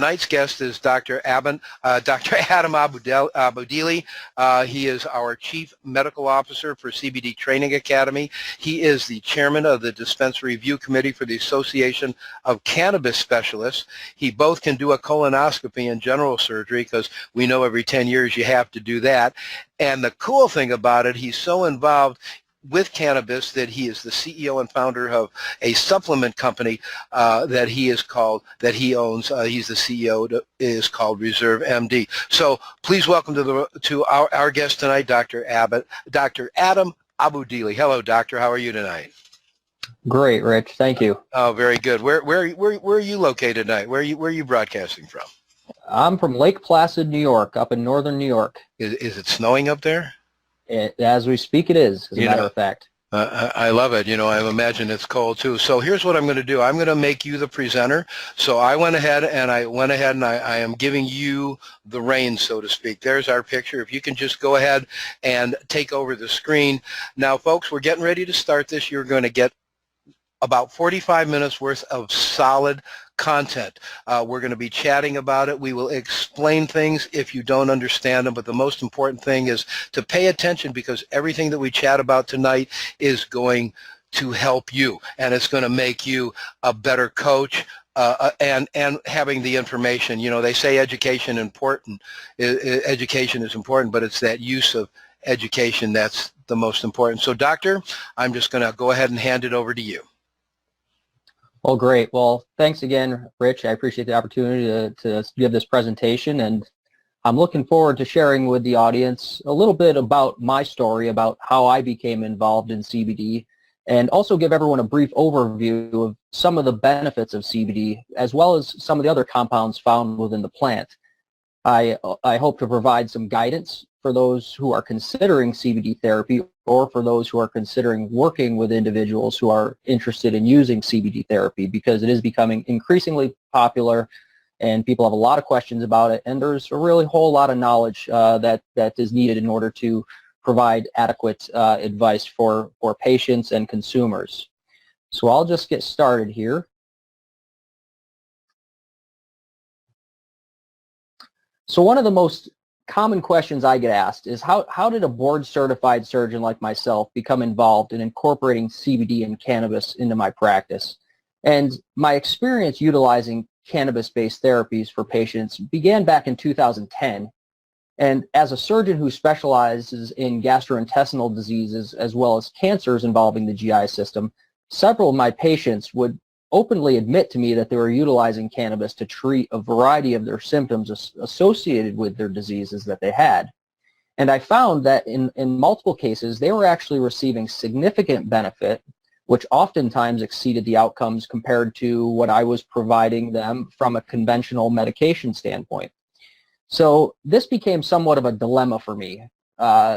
Tonight's guest is Dr. Adam Adodeely. He is our Chief Medical Officer for CBD Training Academy. He is the Chairman of the Dispensary Review Committee for the Association of Cannabis Specialists. He both can do a colonoscopy and general surgery, because we know every 10 years you have to do that. And the cool thing about it, he's so involved with cannabis that he is the CEO and founder of a supplement company that he owns. He's the CEO. Is called Reserve MD. So please welcome to our guest tonight, Dr. Adam Adodeely. Hello, doctor. How are you tonight? Great, Rich. Thank you. Oh, very good. Where are you located tonight? Where are you broadcasting from? I'm from Lake Placid, New York, up in northern New York. Is it snowing up there? As we speak, it is, as a matter of fact. I love it. You know, I imagine it's cold too. So here's what I'm going to do. I'm going to make you the presenter. So I went ahead and I am giving you the reins, so to speak. There's our picture. If you can just go ahead and take over the screen. Now, folks, we're getting ready to start this. You're going to get about 45 minutes worth of solid content. We're going to be chatting about it. We will explain things if you don't understand them, but the most important thing is to pay attention, because everything that we chat about tonight is going to help you, and it's going to make you a better coach, and having the information. You know, they say education is important, but it's that use of education that's the most important. So, doctor, I'm just going to go ahead and hand it over to you. Well, great. Well, thanks again, Rich. I appreciate the opportunity to give this presentation, and I'm looking forward to sharing with the audience a little bit about my story, about how I became involved in CBD, and also give everyone a brief overview of some of the benefits of CBD, as well as some of the other compounds found within the plant. I hope to provide some guidance for those who are considering CBD therapy, or for those who are considering working with individuals who are interested in using CBD therapy, because it is becoming increasingly popular and people have a lot of questions about it, and there's a really whole lot of knowledge that is needed in order to provide adequate advice for patients and consumers. So I'll just get started here. So one of the most common questions I get asked is how did a board-certified surgeon like myself become involved in incorporating CBD and cannabis into my practice? And my experience utilizing cannabis-based therapies for patients began back in 2010. And as a surgeon who specializes in gastrointestinal diseases as well as cancers involving the GI system, several of my patients would openly admit to me that they were utilizing cannabis to treat a variety of their symptoms associated with their diseases that they had. And I found that in multiple cases, they were actually receiving significant benefit, which oftentimes exceeded the outcomes compared to what I was providing them from a conventional medication standpoint. So this became somewhat of a dilemma for me,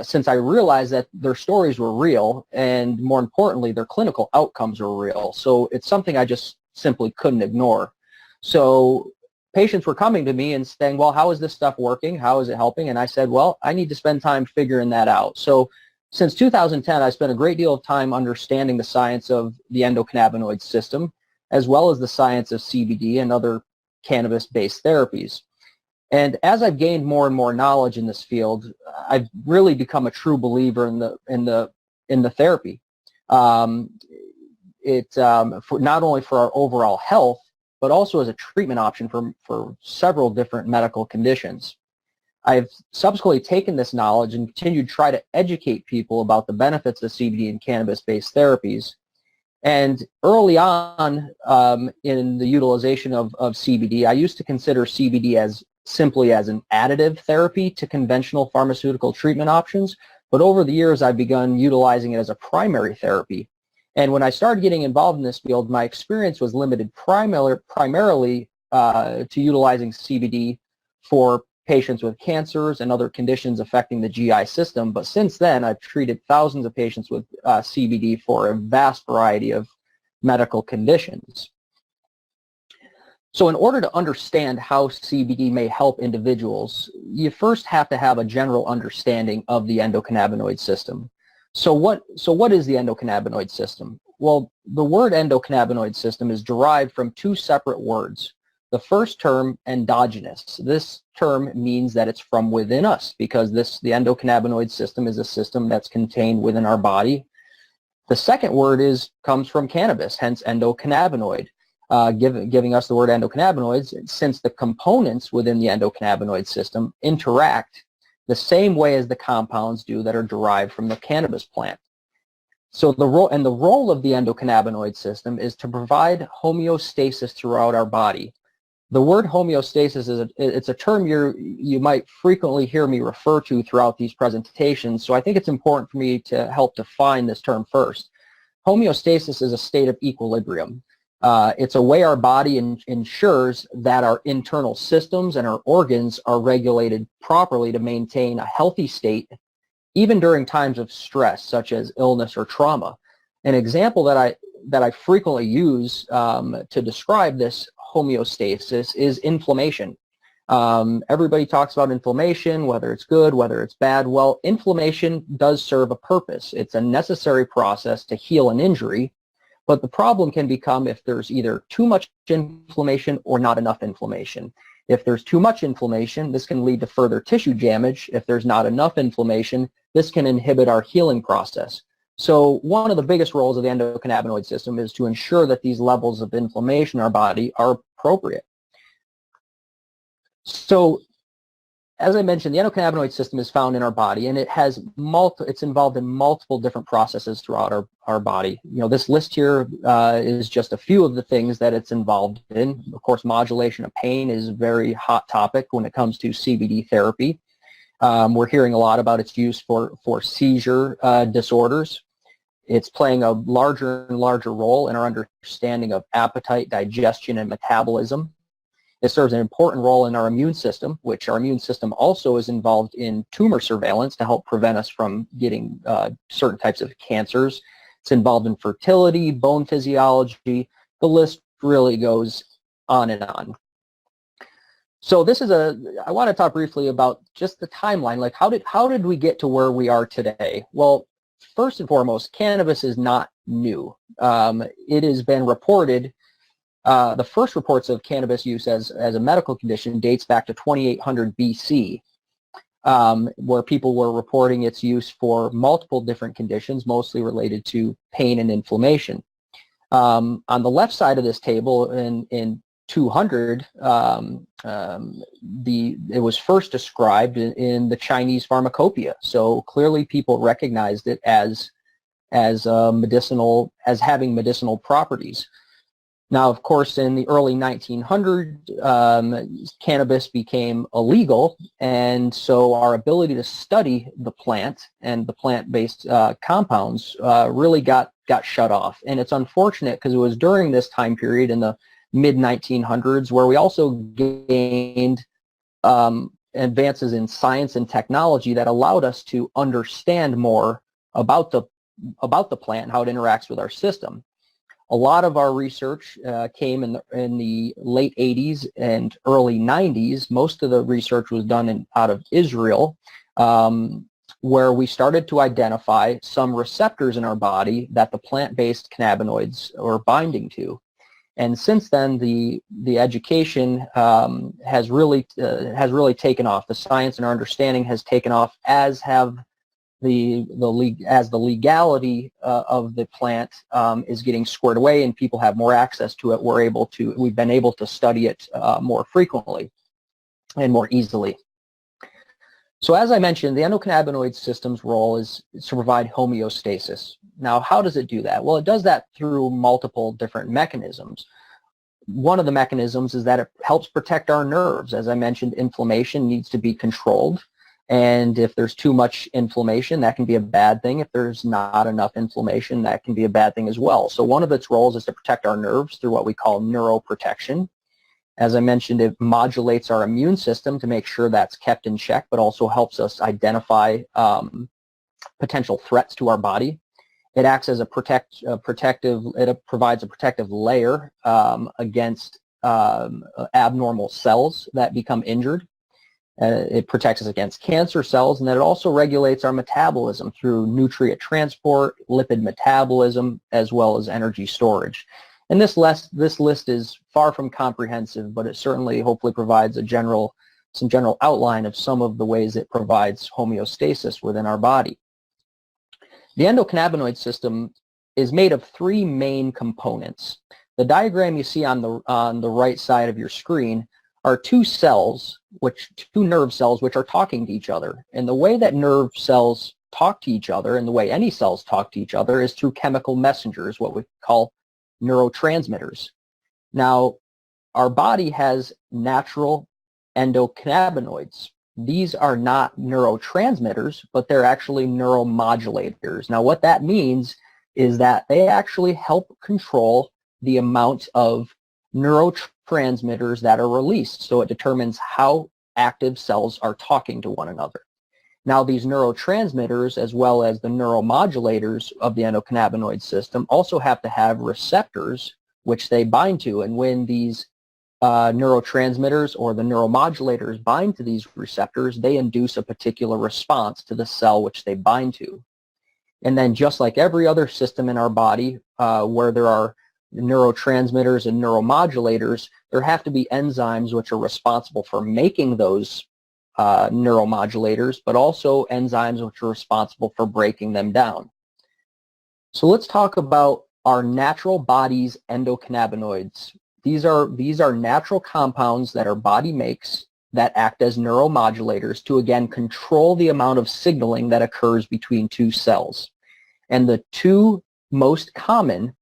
since I realized that their stories were real, and more importantly, their clinical outcomes were real. So it's something I just simply couldn't ignore. So patients were coming to me and saying, well, how is this stuff working? How is it helping? And I said, well, I need to spend time figuring that out. So since 2010, I spent a great deal of time understanding the science of the endocannabinoid system, as well as the science of CBD and other cannabis-based therapies. And as I've gained more and more knowledge in this field, I've really become a true believer in the therapy. For not only for our overall health, but also as a treatment option for several different medical conditions. I've subsequently taken this knowledge and continued to try to educate people about the benefits of CBD and cannabis-based therapies. And early on in the utilization of CBD, I used to consider CBD simply as an additive therapy to conventional pharmaceutical treatment options, but over the years I've begun utilizing it as a primary therapy. And when I started getting involved in this field, my experience was limited primarily to utilizing CBD for patients with cancers and other conditions affecting the GI system. But since then, I've treated thousands of patients with CBD for a vast variety of medical conditions. So in order to understand how CBD may help individuals, you first have to have a general understanding of the endocannabinoid system. So what is the endocannabinoid system? Well, the word endocannabinoid system is derived from two separate words. The first term, endogenous. This term means that it's from within us, because the endocannabinoid system is a system that's contained within our body. The second word comes from cannabis, hence endocannabinoid, giving us the word endocannabinoids, since the components within the endocannabinoid system interact the same way as the compounds do that are derived from the cannabis plant. So the role of the endocannabinoid system is to provide homeostasis throughout our body. The word homeostasis it's a term you might frequently hear me refer to throughout these presentations, so I think it's important for me to help define this term first. Homeostasis is a state of equilibrium. It's a way our body ensures that our internal systems and our organs are regulated properly to maintain a healthy state, even during times of stress, such as illness or trauma. An example that I frequently use to describe this homeostasis is inflammation. Everybody talks about inflammation, whether it's good, whether it's bad. Well, inflammation does serve a purpose. It's a necessary process to heal an injury, but the problem can become if there's either too much inflammation or not enough inflammation. If there's too much inflammation, this can lead to further tissue damage. If there's not enough inflammation, this can inhibit our healing process. So one of the biggest roles of the endocannabinoid system is to ensure that these levels of inflammation in our body are appropriate. So as I mentioned, the endocannabinoid system is found in our body, and it's involved in multiple different processes throughout our body. You know, this list here is just a few of the things that it's involved in. Of course, modulation of pain is a very hot topic when it comes to CBD therapy. We're hearing a lot about its use for seizure disorders. It's playing a larger and larger role in our understanding of appetite, digestion, and metabolism. It serves an important role in our immune system, which our immune system also is involved in tumor surveillance to help prevent us from getting certain types of cancers. It's involved in fertility, bone physiology. The list really goes on and on. So I want to talk briefly about just the timeline. Like, how did we get to where we are today? Well, first and foremost, cannabis is not new. It has been reported. The first reports of cannabis use as a medical condition dates back to 2800 BC, where people were reporting its use for multiple different conditions, mostly related to pain and inflammation. On the left side of this table, in 200, it was first described in the Chinese pharmacopoeia. So clearly, people recognized it as medicinal, as having medicinal properties. Now, of course, in the early 1900s, cannabis became illegal, and so our ability to study the plant and the plant-based compounds really got shut off. And it's unfortunate because it was during this time period in the mid-1900s where we also gained advances in science and technology that allowed us to understand more about the plant and how it interacts with our system. A lot of our research came in the late 80s and early 90s. Most of the research was done out of Israel, where we started to identify some receptors in our body that the plant-based cannabinoids were binding to. And since then, the education has really taken off. The science and our understanding has taken off, as have the legality of the plant is getting squared away, and people have more access to it. We've been able to study it more frequently and more easily. So as I mentioned, the endocannabinoid system's role is to provide homeostasis. Now, how does it do that? Well, it does that through multiple different mechanisms. One of the mechanisms is that it helps protect our nerves. As I mentioned, inflammation needs to be controlled. And if there's too much inflammation, that can be a bad thing. If there's not enough inflammation, that can be a bad thing as well. So one of its roles is to protect our nerves through what we call neuroprotection. As I mentioned, it modulates our immune system to make sure that's kept in check, but also helps us identify potential threats to our body. It acts as it provides a protective layer against abnormal cells that become injured. It protects us against cancer cells, and then it also regulates our metabolism through nutrient transport, lipid metabolism, as well as energy storage. And this list is far from comprehensive, but it certainly hopefully provides some general outline of some of the ways it provides homeostasis within our body. The endocannabinoid system is made of three main components. The diagram you see on the right side of your screen are two nerve cells which are talking to each other. And the way that nerve cells talk to each other, and the way any cells talk to each other, is through chemical messengers, what we call neurotransmitters. Now, our body has natural endocannabinoids. These are not neurotransmitters, but they're actually neuromodulators. Now, what that means is that they actually help control the amount of neurotransmitters that are released. So it determines how active cells are talking to one another. Now, these neurotransmitters, as well as the neuromodulators of the endocannabinoid system, also have to have receptors which they bind to. And when these neurotransmitters or the neuromodulators bind to these receptors, they induce a particular response to the cell which they bind to. And then, just like every other system in our body where there are neurotransmitters and neuromodulators, there have to be enzymes which are responsible for making those neuromodulators, but also enzymes which are responsible for breaking them down. So let's talk about our natural body's endocannabinoids. These are natural compounds that our body makes that act as neuromodulators to, again, control the amount of signaling that occurs between two cells. And the two most common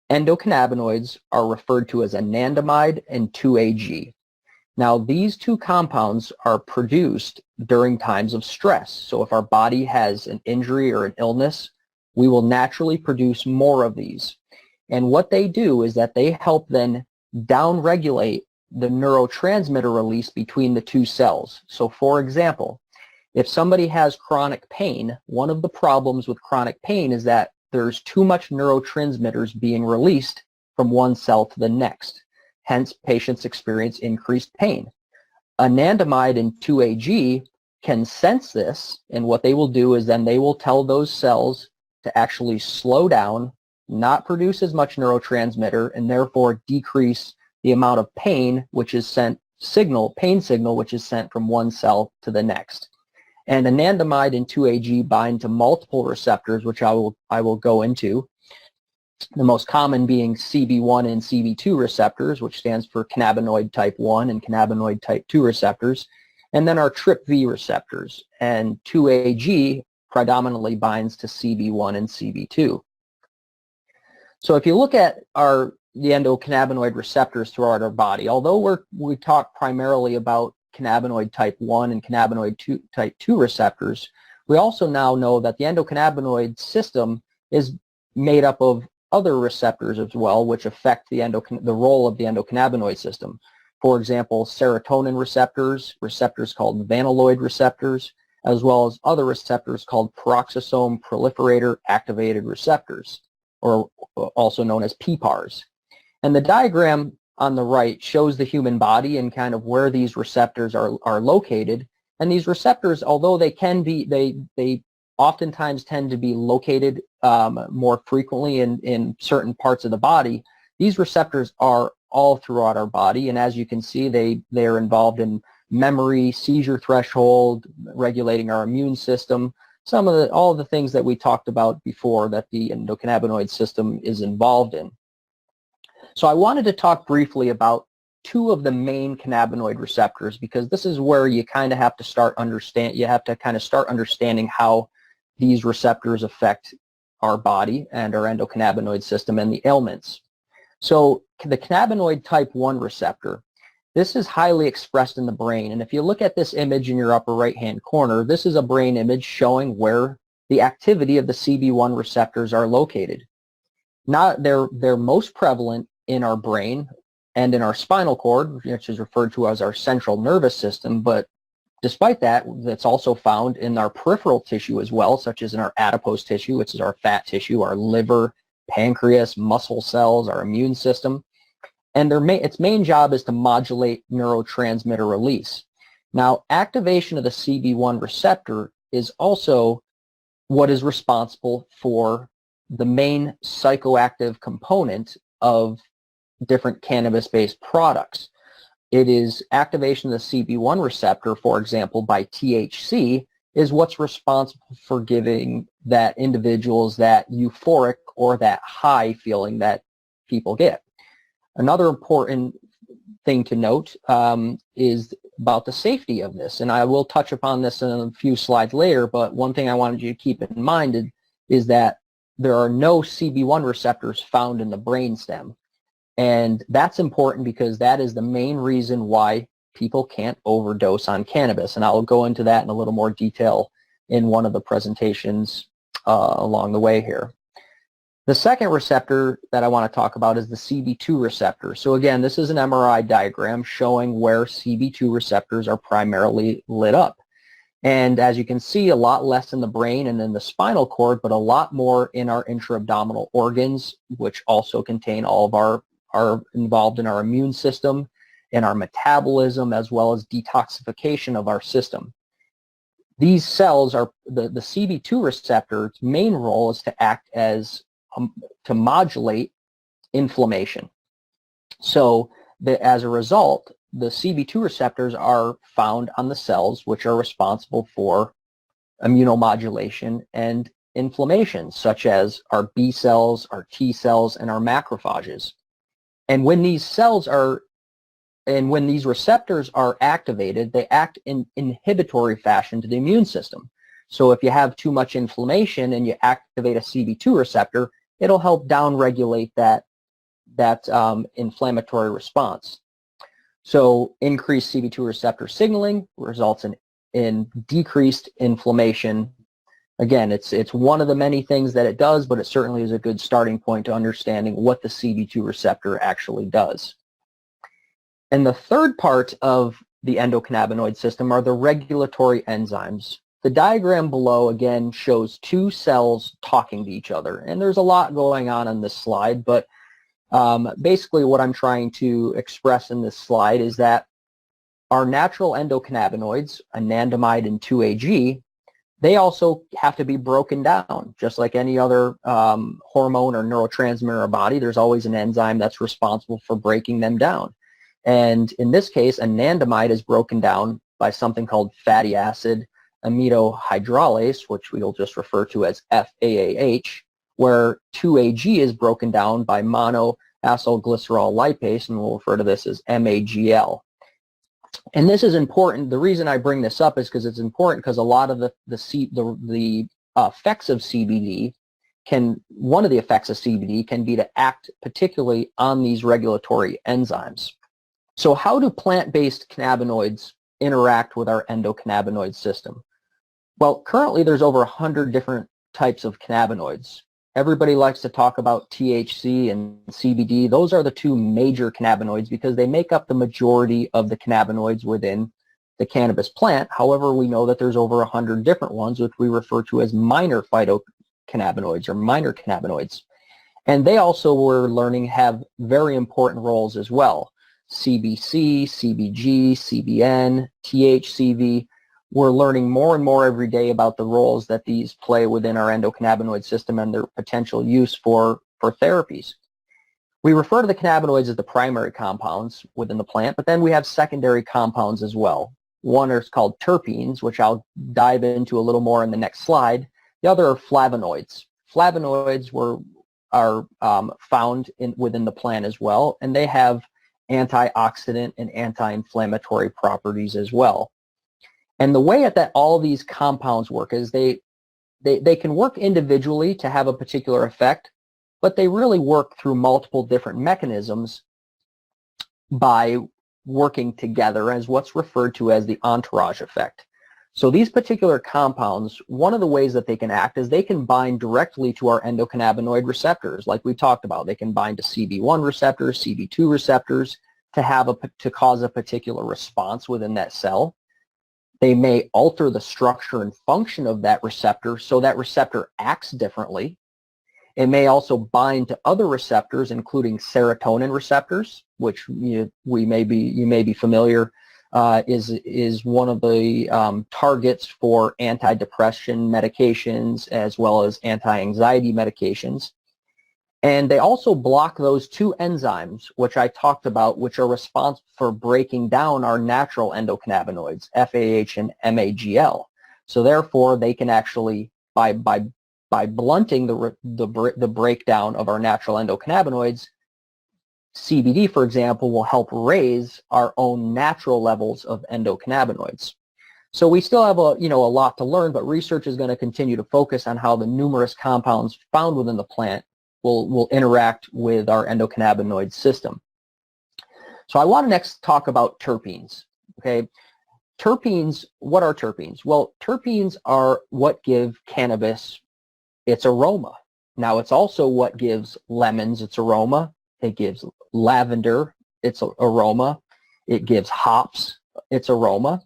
endocannabinoids are referred to as anandamide and 2-AG. Now, these two compounds are produced during times of stress. So if our body has an injury or an illness, we will naturally produce more of these. And what they do is that they help then downregulate the neurotransmitter release between the two cells. So for example, if somebody has chronic pain, one of the problems with chronic pain is that there's too much neurotransmitters being released from one cell to the next. Hence, patients experience increased pain. Anandamide and 2-AG can sense this, and what they will do is then they will tell those cells to actually slow down, not produce as much neurotransmitter, and therefore decrease the amount of pain which is sent, pain signal which is sent from one cell to the next. And anandamide and 2-AG bind to multiple receptors, which I will go into. The most common being CB1 and CB2 receptors, which stands for cannabinoid type 1 and cannabinoid type 2 receptors, and then our TRPV receptors. And 2-AG predominantly binds to CB1 and CB2. So if you look at the endocannabinoid receptors throughout our body, although we talk primarily about cannabinoid type 1 and cannabinoid type 2 receptors, we also now know that the endocannabinoid system is made up of other receptors as well, which affect the role of the endocannabinoid system. For example, serotonin receptors called vanilloid receptors, as well as other receptors called peroxisome proliferator activated receptors, or also known as PPARs. And the diagram on the right shows the human body and kind of where these receptors are located. And these receptors, although they oftentimes tend to be located more frequently in certain parts of the body, these receptors are all throughout our body. And as you can see, they are involved in memory, seizure threshold, regulating our immune system, all of the things that we talked about before that the endocannabinoid system is involved in. So I wanted to talk briefly about two of the main cannabinoid receptors, because this is where you kind of have to start understanding how these receptors affect our body and our endocannabinoid system and the ailments. So the cannabinoid type 1 receptor, this is highly expressed in the brain. And if you look at this image in your upper right-hand corner, this is a brain image showing where the activity of the CB1 receptors are located. They're most prevalent in our brain and in our spinal cord, which is referred to as our central nervous system, but despite that, that's also found in our peripheral tissue as well, such as in our adipose tissue, which is our fat tissue, our liver, pancreas, muscle cells, our immune system. And its main job is to modulate neurotransmitter release. Now, activation of the CB1 receptor is also what is responsible for the main psychoactive component of different cannabis-based products. It is activation of the CB1 receptor, for example, by THC, is what's responsible for giving that individuals that euphoric or that high feeling that people get. Another important thing to note is about the safety of this, and I will touch upon this in a few slides later, but one thing I wanted you to keep in mind is that there are no CB1 receptors found in the brainstem, and that's important because that is the main reason why people can't overdose on cannabis, and I'll go into that in a little more detail in one of the presentations along the way here. The second receptor that I want to talk about is the CB2 receptor. So again, this is an MRI diagram showing where CB2 receptors are primarily lit up. And as you can see, a lot less in the brain and in the spinal cord, but a lot more in our intra-abdominal organs, which also contain all of are involved in our immune system and our metabolism, as well as detoxification of our system. These cells are, the CB2 receptor's main role is to act as, to modulate inflammation. So as a result, the CB2 receptors are found on the cells which are responsible for immunomodulation and inflammation, such as our B cells, our T cells, and our macrophages. And when these cells are, and when these receptors are activated, they act in inhibitory fashion to the immune system. So if you have too much inflammation and you activate a CB2 receptor, it'll help downregulate that inflammatory response. So increased CB2 receptor signaling results in decreased inflammation. Again, it's one of the many things that it does, but it certainly is a good starting point to understanding what the CB2 receptor actually does. And the third part of the endocannabinoid system are the regulatory enzymes. The diagram below, again, shows two cells talking to each other. And there's a lot going on this slide, but basically what I'm trying to express in this slide is that our natural endocannabinoids, anandamide and 2-AG, they also have to be broken down. Just like any other hormone or neurotransmitter in our body, there's always an enzyme that's responsible for breaking them down. And in this case, anandamide is broken down by something called fatty acid aminohydrolase, which we'll just refer to as FAAH, where 2-AG is broken down by monoacylglycerol lipase, and we'll refer to this as MAGL. And this is important. The reason I bring this up is because it's important because a lot of the effects of CBD one of the effects of CBD can be to act particularly on these regulatory enzymes. So how do plant-based cannabinoids interact with our endocannabinoid system? Well, currently there's over 100 different types of cannabinoids. Everybody likes to talk about THC and CBD. Those are the two major cannabinoids because they make up the majority of the cannabinoids within the cannabis plant. However, we know that there's over 100 different ones, which we refer to as minor phytocannabinoids or minor cannabinoids. And they also, we're learning, have very important roles as well. CBC, CBG, CBN, THCV. We're learning more and more every day about the roles that these play within our endocannabinoid system and their potential use for therapies. We refer to the cannabinoids as the primary compounds within the plant, but then we have secondary compounds as well. One is called terpenes, which I'll dive into a little more in the next slide. The other are flavonoids. Flavonoids are found within the plant as well, and they have antioxidant and anti-inflammatory properties as well. And the way that all of these compounds work is they can work individually to have a particular effect, but they really work through multiple different mechanisms by working together as what's referred to as the entourage effect. So these particular compounds, one of the ways that they can act is they can bind directly to our endocannabinoid receptors, like we talked about. They can bind to CB1 receptors, CB2 receptors to cause a particular response within that cell. They may alter the structure and function of that receptor so that receptor acts differently. It may also bind to other receptors, including serotonin receptors, which you may be familiar, is one of the targets for antidepressant medications as well as anti-anxiety medications. And they also block those two enzymes, which I talked about, which are responsible for breaking down our natural endocannabinoids, FAH and MAGL. So therefore, they can actually, by blunting the breakdown of our natural endocannabinoids, CBD, for example, will help raise our own natural levels of endocannabinoids. So we still have a lot to learn, but research is going to continue to focus on how the numerous compounds found within the plant will interact with our endocannabinoid system. So I want to next talk about terpenes. Okay, terpenes. What are terpenes? Well, terpenes are what give cannabis its aroma. Now, it's also what gives lemons its aroma. It gives lavender its aroma. It gives hops its aroma.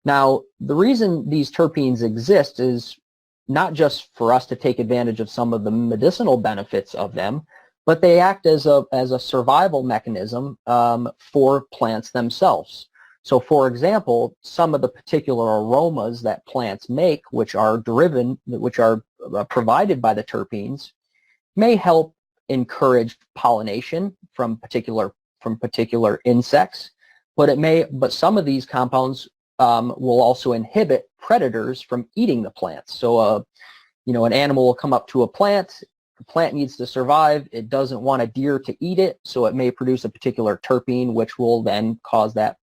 Now, the reason these terpenes exist is not just for us to take advantage of some of the medicinal benefits of them, but they act as a survival mechanism for plants themselves. So, for example, some of the particular aromas that plants make, which are provided by the terpenes, may help encourage pollination from particular insects, but some of these compounds will also inhibit predators from eating the plants. So, an animal will come up to a plant. The plant needs to survive. It doesn't want a deer to eat it, so it may produce a particular terpene, which will then cause that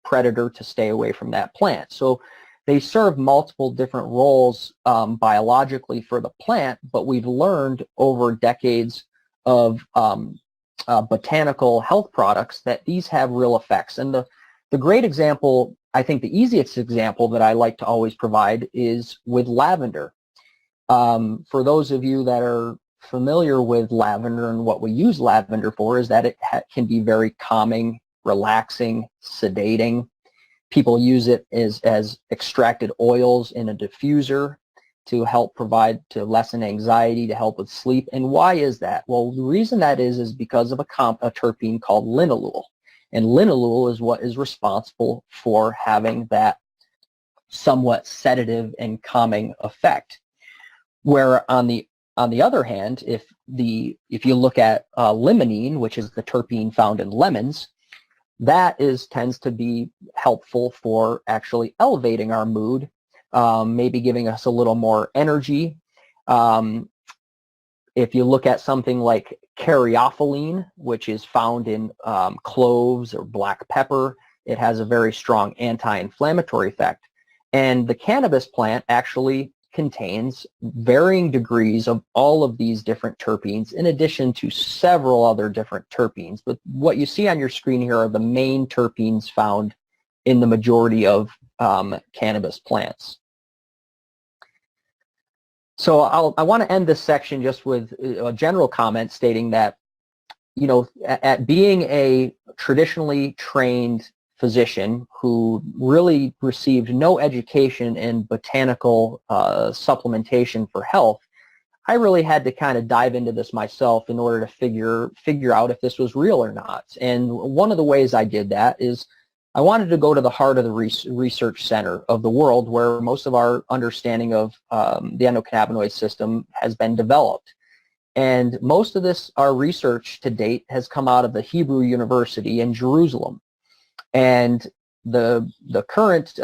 predator to stay away from that plant. So they serve multiple different roles biologically for the plant, but we've learned over decades of botanical health products that these have real effects. And the great example, I think the easiest example that I like to always provide is with lavender. For those of you that are familiar with lavender and what we use lavender for, is that it can be very calming, relaxing, sedating. People use it as extracted oils in a diffuser to help to lessen anxiety, to help with sleep. And why is that? Well, the reason that is because of a terpene called linalool. And linalool is what is responsible for having that somewhat sedative and calming effect. Where on the other hand, if you look at limonene, which is the terpene found in lemons, that tends to be helpful for actually elevating our mood, maybe giving us a little more energy. If you look at something like caryophyllene, which is found in cloves or black pepper, it has a very strong anti-inflammatory effect. And the cannabis plant actually contains varying degrees of all of these different terpenes, in addition to several other different terpenes. But what you see on your screen here are the main terpenes found in the majority of cannabis plants. So I want to end this section just with a general comment stating that, at being a traditionally trained physician who really received no education in botanical supplementation for health, I really had to kind of dive into this myself in order to figure out if this was real or not. And one of the ways I did that is I wanted to go to the heart of the research center of the world, where most of our understanding of the endocannabinoid system has been developed. And most of our research to date has come out of the Hebrew University in Jerusalem. And the current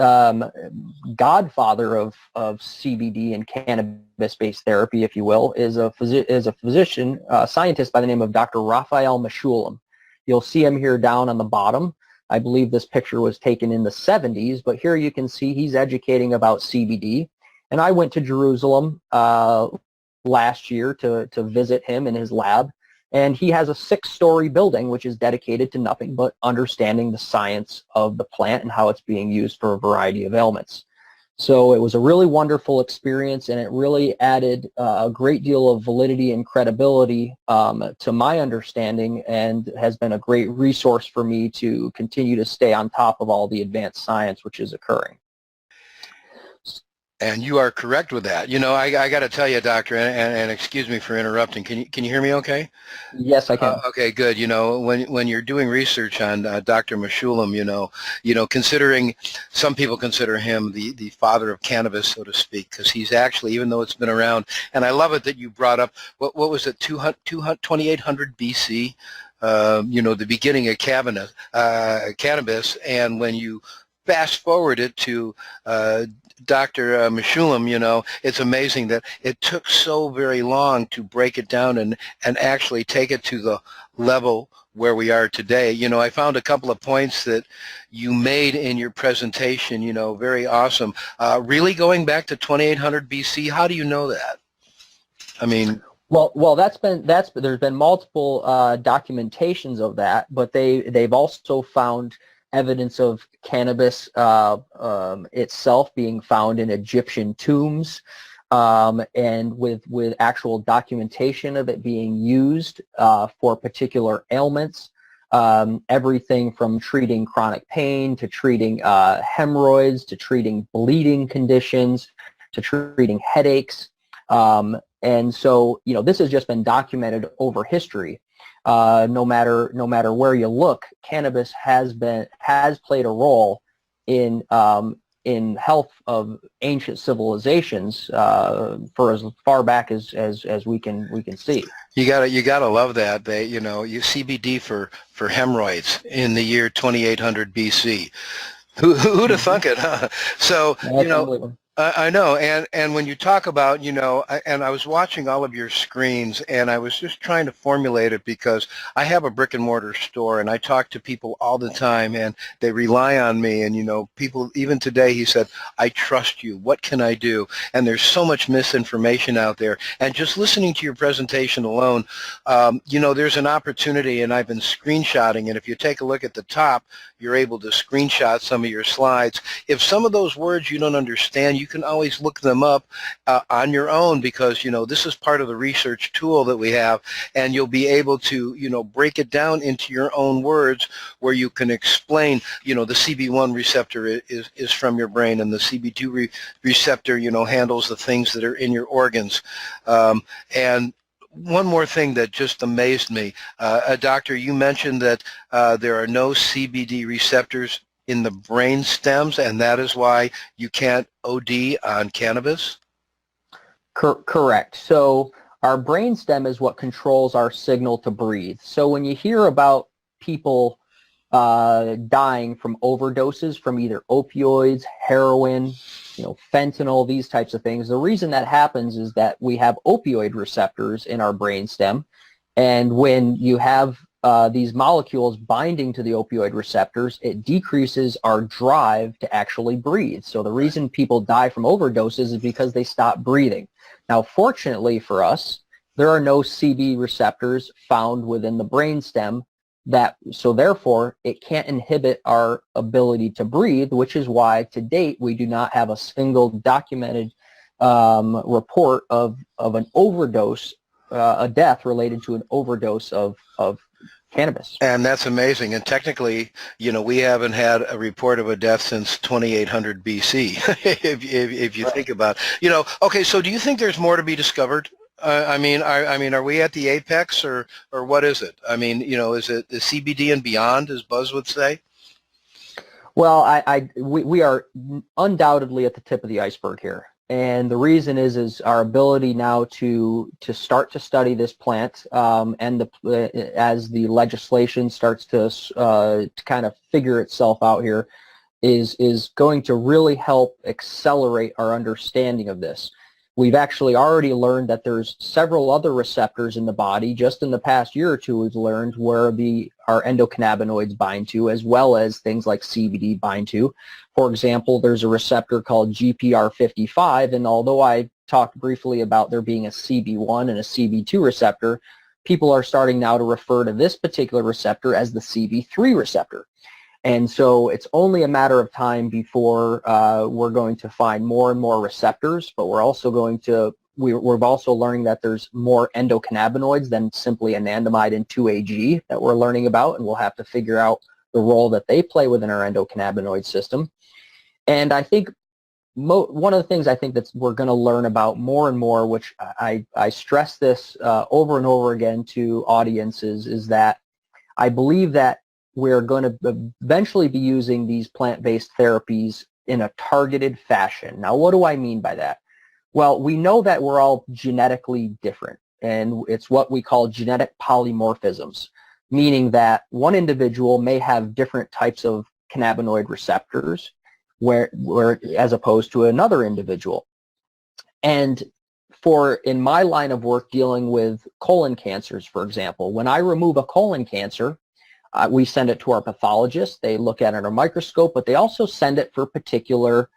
godfather of CBD and cannabis-based therapy, if you will, is a physician, scientist by the name of Dr. Raphael Mechoulam. You'll see him here down on the bottom. I believe this picture was taken in the 70s, but here you can see he's educating about CBD. And I went to Jerusalem last year to visit him in his lab. And he has a 6-story building which is dedicated to nothing but understanding the science of the plant and how it's being used for a variety of ailments. So it was a really wonderful experience, and it really added a great deal of validity and credibility to my understanding, and has been a great resource for me to continue to stay on top of all the advanced science which is occurring. And you are correct with that. You know, I got to tell you, doctor, and excuse me for interrupting. Can you hear me okay? Yes, I can. Okay, good. You know, when you're doing research on Dr. Meshulam, considering some people consider him the father of cannabis, so to speak, because he's actually, even though it's been around, and I love it that you brought up what was it, 2800 BC, the beginning of cannabis, and when you fast forward it to Dr. Meshulam, it's amazing that it took so very long to break it down and actually take it to the level where we are today. You know, I found a couple of points that you made in your presentation, very awesome. Really going back to 2800 BC, how do you know that? I mean, Well, there's been multiple documentations of that, but they've also found evidence of cannabis itself being found in Egyptian tombs, and with actual documentation of it being used for particular ailments, everything from treating chronic pain to treating hemorrhoids to treating bleeding conditions to treating headaches. And so, this has just been documented over history. No matter where you look, cannabis has played a role in health of ancient civilizations for as far back as we can see. you gotta love that. You CBD for hemorrhoids in the year 2800 BC. Who'd have thunk it, huh? So, That's unbelievable. I know, and when you talk about, and I was watching all of your screens, and I was just trying to formulate it because I have a brick and mortar store, and I talk to people all the time, and they rely on me, and, people, even today, he said, I trust you, what can I do? And there's so much misinformation out there, and just listening to your presentation alone, there's an opportunity, and I've been screenshotting, and if you take a look at the top, you're able to screenshot some of your slides. If some of those words you don't understand, you can always look them up on your own, because this is part of the research tool that we have, and you'll be able to break it down into your own words, where you can explain the CB1 receptor is from your brain, and the CB2 receptor handles the things that are in your organs, and one more thing that just amazed me, doctor, you mentioned that there are no CBD receptors in the brain stems, and that is why you can't OD on cannabis? Correct. So our brainstem is what controls our signal to breathe. So when you hear about people dying from overdoses from either opioids, heroin, fentanyl, these types of things, the reason that happens is that we have opioid receptors in our brainstem, and when you have these molecules binding to the opioid receptors, it decreases our drive to actually breathe. So the reason people die from overdoses is because they stop breathing. Now, fortunately for us, there are no CB receptors found within the brainstem, so therefore it can't inhibit our ability to breathe, which is why to date we do not have a single documented report of an overdose, a death related to an overdose of cannabis. And that's amazing. And technically, we haven't had a report of a death since 2800 BC, if you think about it. Okay, so do you think there's more to be discovered? Are we at the apex, or what is it? Is it the CBD and beyond, as Buzz would say? Well, we are undoubtedly at the tip of the iceberg here, and the reason is our ability now to start to study this plant, and as the legislation starts to kind of figure itself out here, is going to really help accelerate our understanding of this. We've actually already learned that there's several other receptors in the body. Just in the past year or two, we've learned where our endocannabinoids bind to, as well as things like CBD bind to. For example, there's a receptor called GPR55, and although I talked briefly about there being a CB1 and a CB2 receptor, people are starting now to refer to this particular receptor as the CB3 receptor. And so it's only a matter of time before we're going to find more and more receptors, but we're also we're also learning that there's more endocannabinoids than simply anandamide and 2-AG that we're learning about, and we'll have to figure out the role that they play within our endocannabinoid system. And I think one of the things I think that we're going to learn about more and more, which I stress this over and over again to audiences, is that I believe that we're going to eventually be using these plant-based therapies in a targeted fashion. Now, what do I mean by that? Well, we know that we're all genetically different, and it's what we call genetic polymorphisms, meaning that one individual may have different types of cannabinoid receptors where as opposed to another individual. And in my line of work dealing with colon cancers, for example, when I remove a colon cancer, we send it to our pathologist. They look at it under a microscope, but they also send it for particular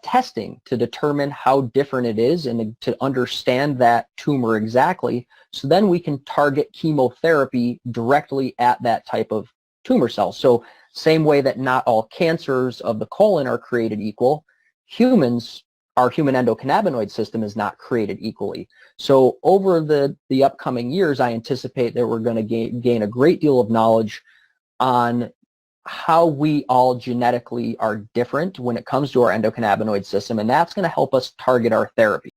testing to determine how different it is and to understand that tumor exactly. So then we can target chemotherapy directly at that type of tumor cell. So same way that not all cancers of the colon are created equal, our human endocannabinoid system is not created equally. So over the upcoming years, I anticipate that we're going to gain a great deal of knowledge on how we all genetically are different when it comes to our endocannabinoid system, and that's going to help us target our therapy.